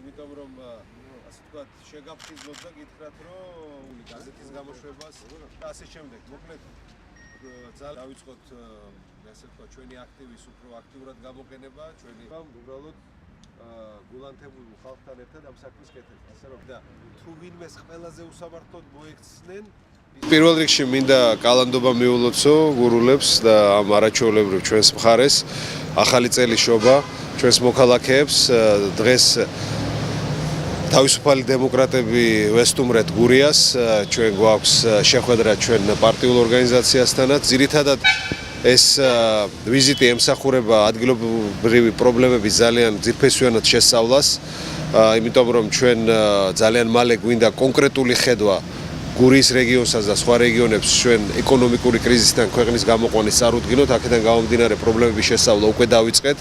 იმიტომ რომ ასე ვთქვათ, შეგაფრთხილოთ და გითხრათ, რომ გაზეთის გამოშვებას და ასე შემდეგ. მოკლედ ძალიან დავიწყოთ, ასე ვთქვათ, ჩვენი აქტივის უფრო აქტიურად გამოყენება, ჩვენი უბრალოდ გულანთებულ ხალხთან ერთად ამ საქმის კეთება. ასე რომ და თუ ვინმეს ყველაზე უსამართლოდ მოექცნენ პირველ რიგში მინდა კალანდობა მიულოცო გურულებს და ამ არაჩვეულებრივ ჩვენს მხარეს ახალი წელი შობა ჩვენს მოქალაქეებს დღეს თავისუფალი დემოკრატები ვესტუმრეთ გურიას ჩვენ გვაქვს შეხვედრა ჩვენ პარტიულ ორგანიზაციასთანაც ძირითადად ეს ვიზიტი ემსახურება ადგილობრივი პრობლემების ძალიან ძირფესვიანად შესწავლას იმიტომ რომ ჩვენ ძალიან მალე გვინდა კონკრეტული ხედვა გურიის რეგიონსაც და სხვა რეგიონებს ჩვენ ეკონომიკური კრიზისიდან ქვეყნის გამოყვანის წარუდგინოთ, აქედან გამომდინარე პრობლემების შესწავლა უკვე დავიწყეთ.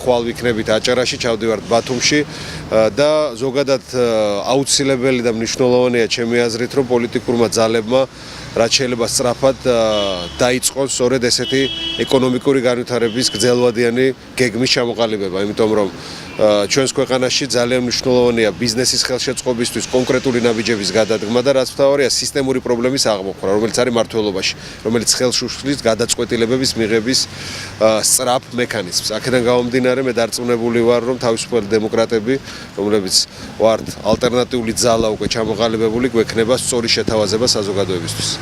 ხვალ ვიქნებით აჭარაში, ჩავდივართ ბათუმში და ზოგადად აუცილებელი და მნიშვნელოვანია ჩემი აზრით, რომ პოლიტიკურმა ძალებმა რაც შეიძლება სწრაფად დაიწყონ სწორედ ესეთი ეკონომიკური განვითარების გრძელვადიანი გეგმის ჩამოყალიბება, იმიტომ რომ ჩვენს ქვეყანაში ძალიან მნიშვნელოვანია ბიზნესის ხელშეწყობისთვის კონკრეტული ნაბიჯების გადადგმა და რაც მთავარია სისტემური პრობლემის აღმოფხვრა, რომელიც არის მმართველობაში, რომელიც ხელს უშლის გადაწყვეტილებების მიღების სწრაფ მექანიზმს. აქედან გამომდინარე მე დარწმუნებული ვარ, რომ თავისუფალი დემოკრატები, რომლებიც ვართ ალტერნატიული ძალა უკვე ჩამოყალიბებული, გვექნება სწორი შეთავაზება საზოგადოებისთვის.